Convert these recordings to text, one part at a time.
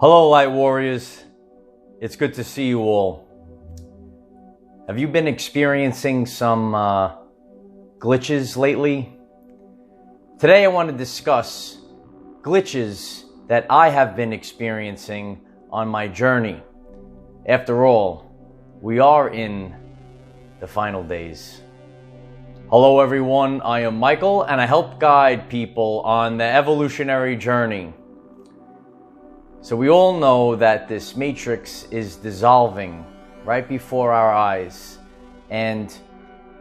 Hello, Light Warriors. It's good to see you all. Have you been experiencing some glitches lately? Today I want to discuss glitches that I have been experiencing on my journey. After all, we are in the final days. Hello everyone, I am Michael and I help guide people on the evolutionary journey. So we all know that this matrix is dissolving right before our eyes, and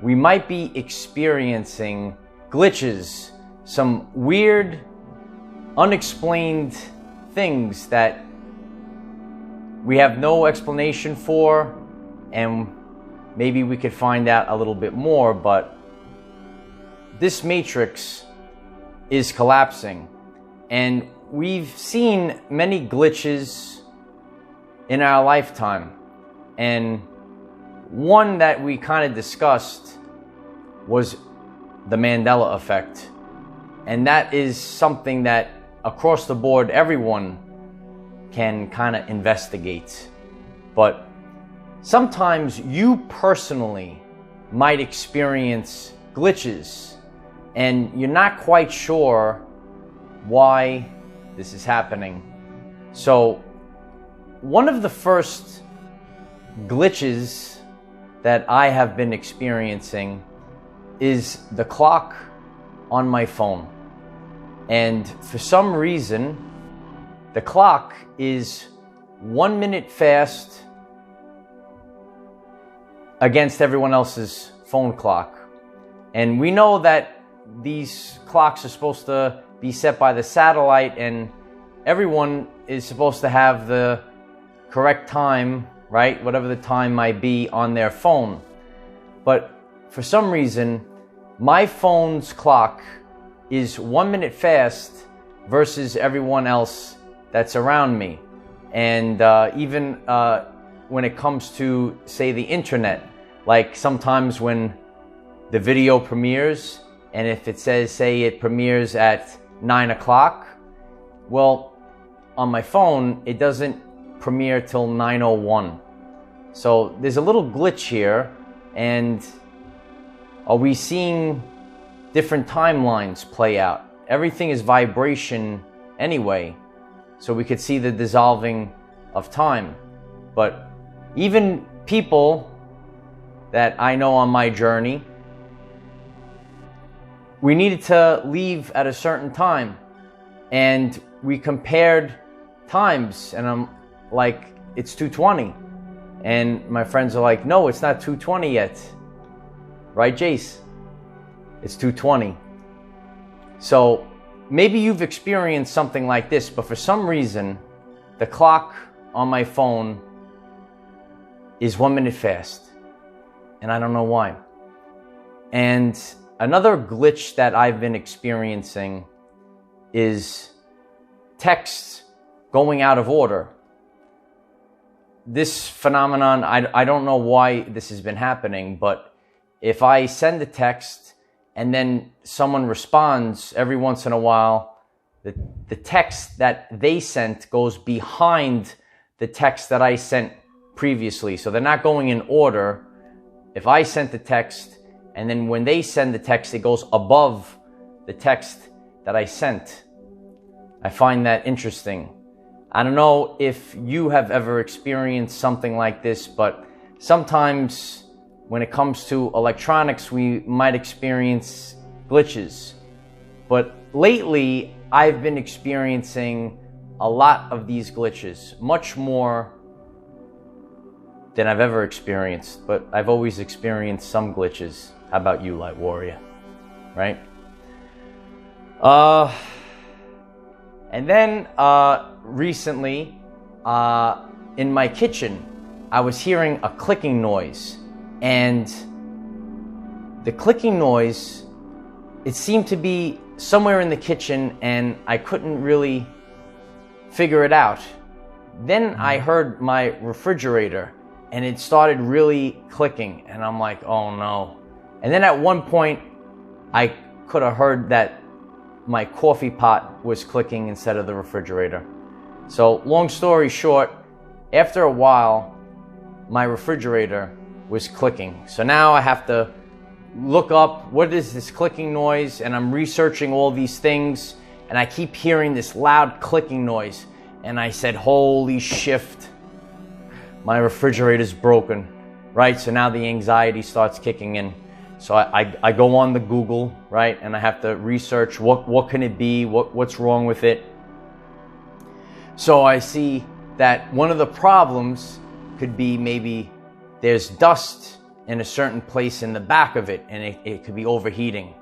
we might be experiencing glitches, some weird, unexplained things that we have no explanation for, and maybe we could find out a little bit more, but this matrix is collapsing, and we've seen many glitches in our lifetime, and one that we kind of discussed was the Mandela effect. And that is something that across the board everyone can kind of investigate. But sometimes you personally might experience glitches and you're not quite sure why this is happening. So one of the first glitches that I have been experiencing is the clock on my phone. And for some reason, the clock is 1 minute fast against everyone else's phone clock. And we know that these clocks are supposed to be set by the satellite, and everyone is supposed to have the correct time, right? Whatever the time might be on their phone. But for some reason, my phone's clock is 1 minute fast versus everyone else that's around me. And even when it comes to, say, the internet, like sometimes when the video premieres, and if it says, say, it premieres at 9 o'clock, well, on my phone, it doesn't premiere till 9:01. So there's a little glitch here, and are we seeing different timelines play out? Everything is vibration anyway, so we could see the dissolving of time. But even people that I know on my journey, we needed to leave at a certain time, and we compared times, and I'm like, it's 2:20, and my friends are like, no, it's not 2:20 yet, right, Jace? It's 2:20. So maybe you've experienced something like this, but for some reason, the clock on my phone is 1 minute fast, and I don't know why. And another glitch that I've been experiencing is texts going out of order. This phenomenon, I don't know why this has been happening, but if I send a text and then someone responds every once in a while, the text that they sent goes behind the text that I sent previously. So they're not going in order. If I sent the text, and then when they send the text, it goes above the text that I sent. I find that interesting. I don't know if you have ever experienced something like this, but sometimes when it comes to electronics, we might experience glitches. But lately, I've been experiencing a lot of these glitches, much more than I've ever experienced, but I've always experienced some glitches. How about you, Light Warrior? Right? And then recently, in my kitchen, I was hearing a clicking noise, and the clicking noise, it seemed to be somewhere in the kitchen, and I couldn't really figure it out. Then I heard my refrigerator, and it started really clicking, and I'm like, oh no. And then at one point, I could have heard that my coffee pot was clicking instead of the refrigerator. So long story short, after a while, my refrigerator was clicking. So now I have to look up what is this clicking noise, and I'm researching all these things, and I keep hearing this loud clicking noise. And I said, holy shift, my refrigerator's broken, right? So now the anxiety starts kicking in. So I go on the Google, right? And I have to research what can it be, what's wrong with it. So I see that one of the problems could be maybe there's dust in a certain place in the back of it, and it could be overheating.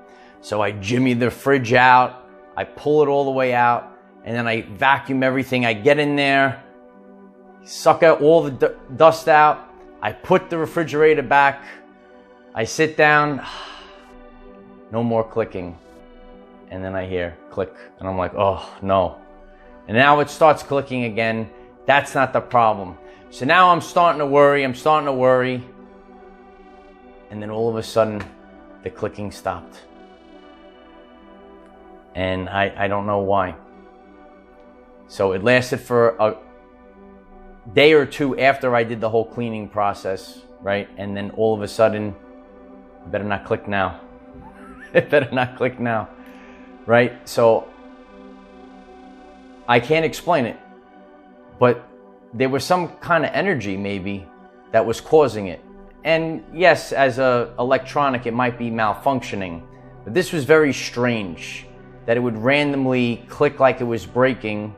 So I jimmy the fridge out, I pull it all the way out, and then I vacuum everything. I get in there, suck out all the dust out, I put the refrigerator back, I sit down, no more clicking. And then I hear click, and I'm like, oh no. And now it starts clicking again. That's not the problem. So now I'm starting to worry. And then all of a sudden, the clicking stopped. And I don't know why. So it lasted for a day or two after I did the whole cleaning process, right? And then all of a sudden, it better not click now. It better not click now, right? So I can't explain it, but there was some kind of energy maybe that was causing it. And yes, as a electronic, it might be malfunctioning, but this was very strange that it would randomly click like it was breaking.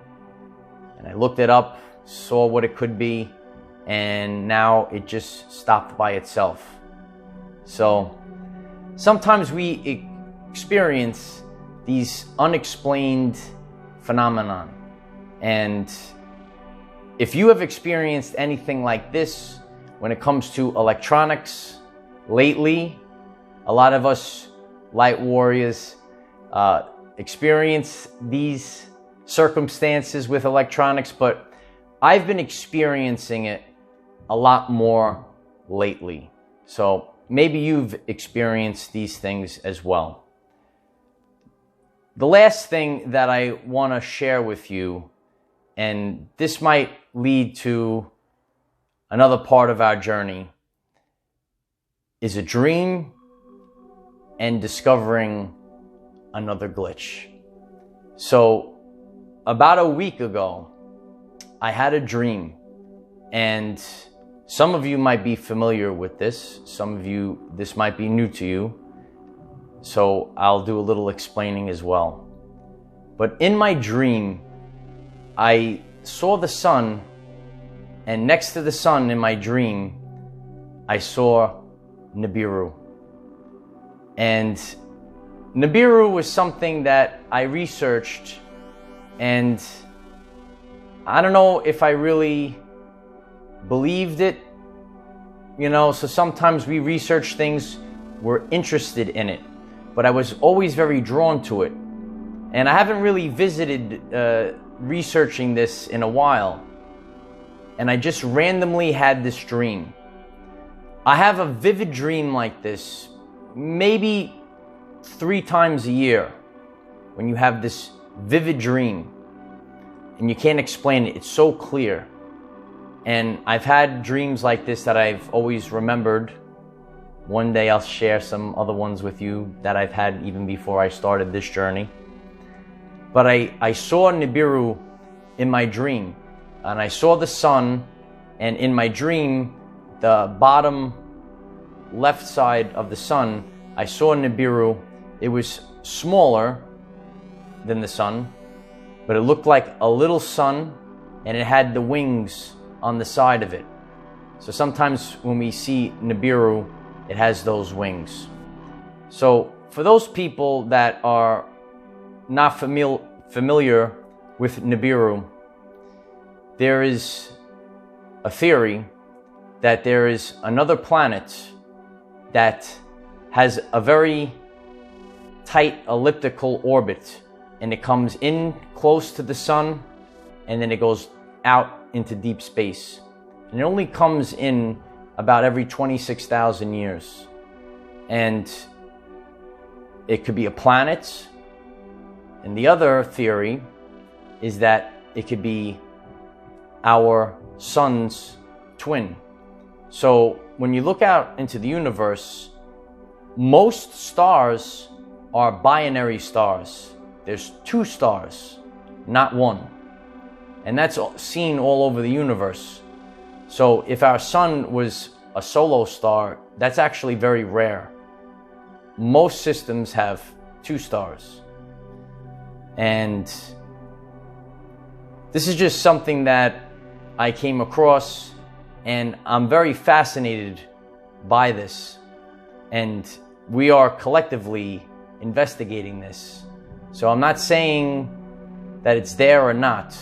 And I looked it up, saw what it could be, and now it just stopped by itself. So sometimes we experience these unexplained phenomenon. And if you have experienced anything like this when it comes to electronics lately, a lot of us light warriors experience these circumstances with electronics, but I've been experiencing it a lot more lately. So maybe you've experienced these things as well. The last thing that I want to share with you, and this might lead to another part of our journey, is a dream and discovering another glitch. So about a week ago, I had a dream, and some of you might be familiar with this. Some of you, this might be new to you. So I'll do a little explaining as well. But in my dream, I saw the sun, and next to the sun in my dream, I saw Nibiru. And Nibiru was something that I researched, and I don't know if I really believed it, so sometimes we research things, we're interested in it, but I was always very drawn to it. And I haven't really visited researching this in a while, and I just randomly had this dream. I have a vivid dream like this maybe 3 times a year, when you have this vivid dream and you can't explain it. It's so clear. And I've had dreams like this that I've always remembered. One day I'll share some other ones with you that I've had even before I started this journey. But I saw Nibiru in my dream, and I saw the sun, and in my dream, the bottom left side of the sun, I saw Nibiru. It was smaller than the sun, but it looked like a little sun, and it had the wings on the side of it. So sometimes when we see Nibiru, it has those wings. So for those people that are not familiar with Nibiru, there is a theory that there is another planet that has a very tight elliptical orbit, and it comes in close to the sun and then it goes out into deep space. And it only comes in about every 26,000 years. And it could be a planet. And the other theory is that it could be our sun's twin. So when you look out into the universe, most stars are binary stars. There's two stars, not one. And that's seen all over the universe. So if our sun was a solo star, that's actually very rare. Most systems have two stars. And this is just something that I came across, and I'm very fascinated by this. And we are collectively investigating this. So I'm not saying that it's there or not.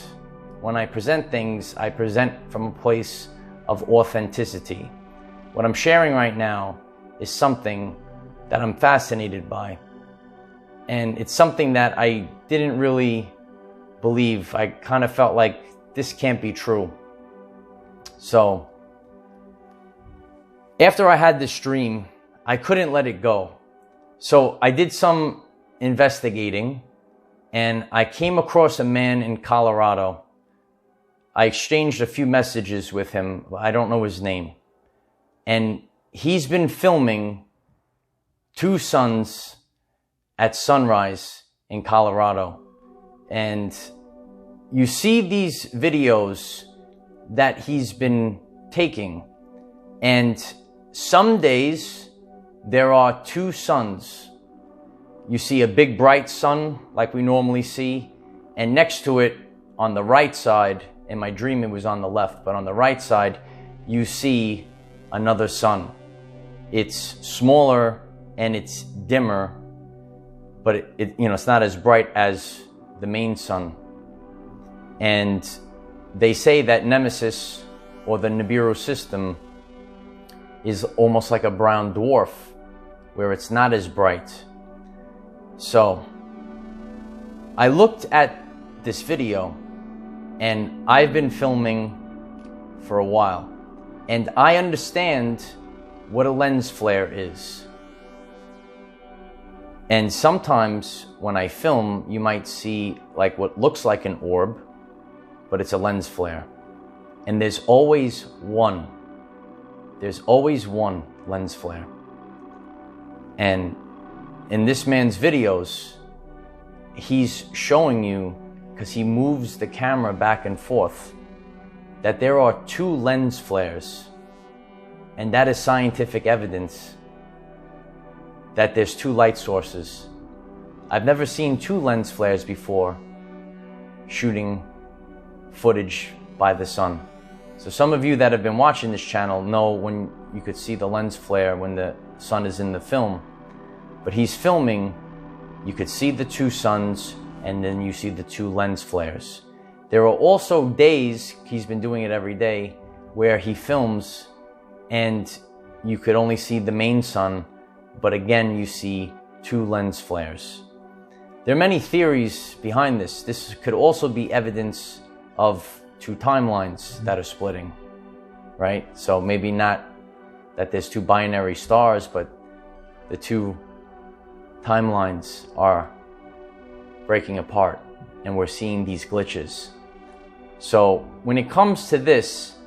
When I present things, I present from a place of authenticity. What I'm sharing right now is something that I'm fascinated by. And it's something that I didn't really believe. I kind of felt like this can't be true. So after I had this dream, I couldn't let it go. So I did some investigating, and I came across a man in Colorado. I exchanged a few messages with him. I don't know his name. And he's been filming two suns at sunrise in Colorado. And you see these videos that he's been taking. And some days there are two suns. You see a big bright sun like we normally see. And next to it on the right side, in my dream it was on the left, but on the right side, you see another sun. It's smaller and it's dimmer, but it's not as bright as the main sun. And they say that Nemesis, or the Nibiru system, is almost like a brown dwarf, where it's not as bright. So I looked at this video, and I've been filming for a while, and I understand what a lens flare is. And sometimes when I film, you might see like what looks like an orb, but it's a lens flare. And there's always one. There's always one lens flare. And in this man's videos, he's showing you, because he moves the camera back and forth, that there are two lens flares. And that is scientific evidence that there's two light sources. I've never seen two lens flares before shooting footage by the sun. So some of you that have been watching this channel know when you could see the lens flare when the sun is in the film. But he's filming, you could see the two suns, and then you see the two lens flares. There are also days, he's been doing it every day, where he films and you could only see the main sun, but again you see two lens flares. There are many theories behind this. This could also be evidence of two timelines that are splitting, right? So maybe not that there's two binary stars, but the two timelines are breaking apart and we're seeing these glitches. So when it comes to this,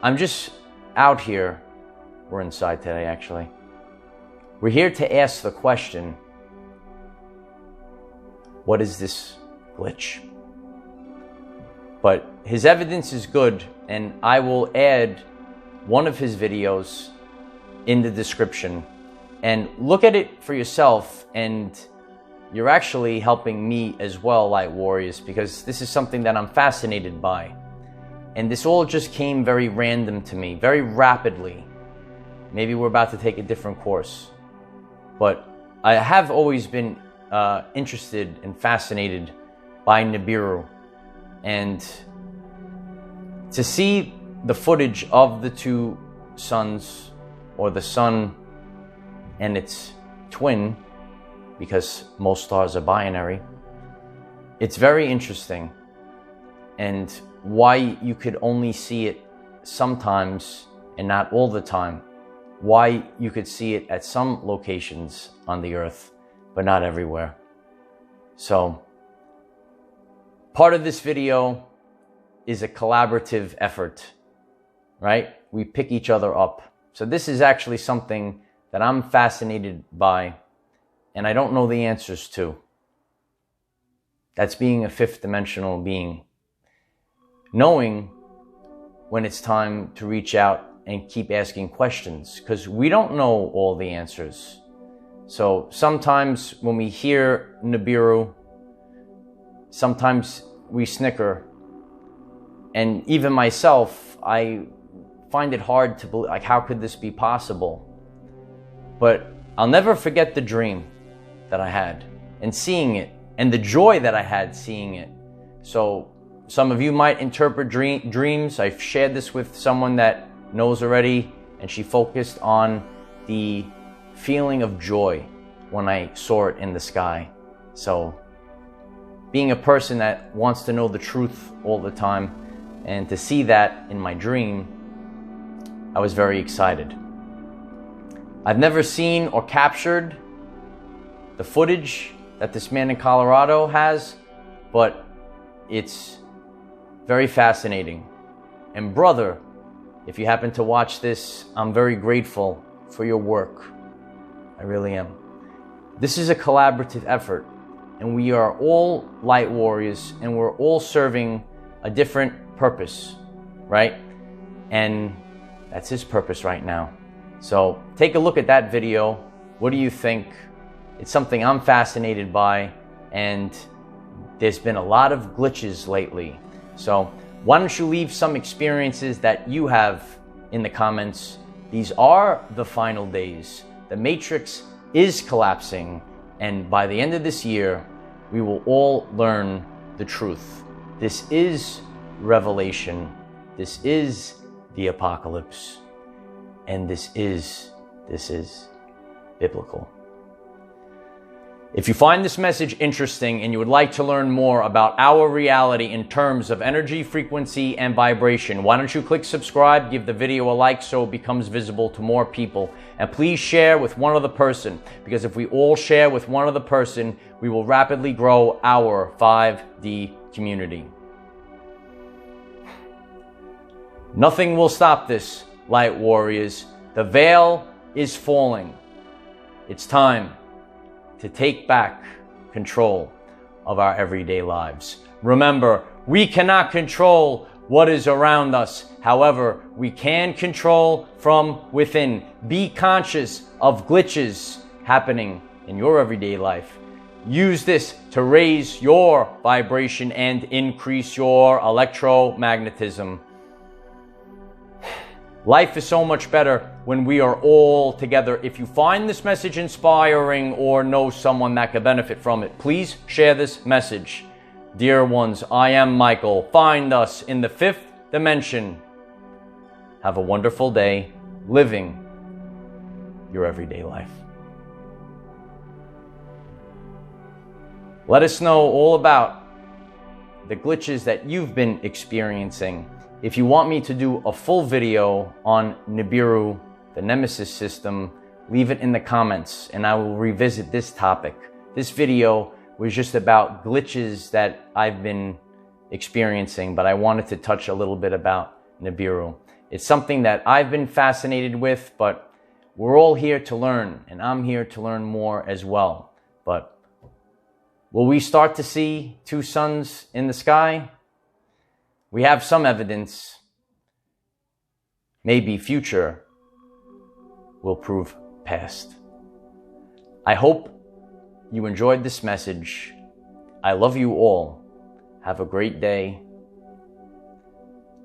I'm just out here. We're inside today, actually. We're here to ask the question, what is this glitch? But his evidence is good, and I will add one of his videos in the description. And look at it for yourself, and you're actually helping me as well, Light Warriors, because this is something that I'm fascinated by. And this all just came very random to me, very rapidly. Maybe we're about to take a different course. But I have always been interested and fascinated by Nibiru. And to see the footage of the two suns, or the sun and its twin, because most stars are binary, it's very interesting. And why you could only see it sometimes and not all the time. Why you could see it at some locations on the earth, but not everywhere. So part of this video is a collaborative effort, right? We pick each other up. So this is actually something that I'm fascinated by, and I don't know the answers to. That's being a fifth dimensional being. Knowing when it's time to reach out and keep asking questions, because we don't know all the answers. So sometimes when we hear Nibiru, sometimes we snicker. And even myself, I find it hard to believe, like, how could this be possible? But I'll never forget the dream that I had and seeing it, and the joy that I had seeing it. So some of you might interpret dreams. I've shared this with someone that knows already, and she focused on the feeling of joy when I saw it in the sky. So being a person that wants to know the truth all the time, and to see that in my dream, I was very excited. I've never seen or captured the footage that this man in Colorado has, but it's very fascinating. And brother, if you happen to watch this, I'm very grateful for your work. I really am. This is a collaborative effort, and we are all light warriors, and we're all serving a different purpose, right? And that's his purpose right now. So take a look at that video. What do you think? It's something I'm fascinated by, and there's been a lot of glitches lately. So why don't you leave some experiences that you have in the comments? These are the final days. The matrix is collapsing, and by the end of this year, we will all learn the truth. This is Revelation. This is the apocalypse. And this is biblical. If you find this message interesting and you would like to learn more about our reality in terms of energy, frequency, and vibration, why don't you click subscribe, give the video a like so it becomes visible to more people, and please share with one other person, because if we all share with one other person, we will rapidly grow our 5D community. Nothing will stop this, light warriors. The veil is falling. It's time to take back control of our everyday lives. Remember, we cannot control what is around us. However, we can control from within. Be conscious of glitches happening in your everyday life. Use this to raise your vibration and increase your electromagnetism. Life is so much better when we are all together. If you find this message inspiring or know someone that could benefit from it, please share this message. Dear ones, I am Michael. Find us in the 5th dimension. Have a wonderful day living your everyday life. Let us know all about the glitches that you've been experiencing. If you want me to do a full video on Nibiru, the Nemesis system, leave it in the comments and I will revisit this topic. This video was just about glitches that I've been experiencing, but I wanted to touch a little bit about Nibiru. It's something that I've been fascinated with, but we're all here to learn, and I'm here to learn more as well. But will we start to see 2 suns in the sky? We have some evidence. Maybe future will prove past. I hope you enjoyed this message. I love you all. Have a great day.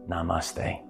Namaste.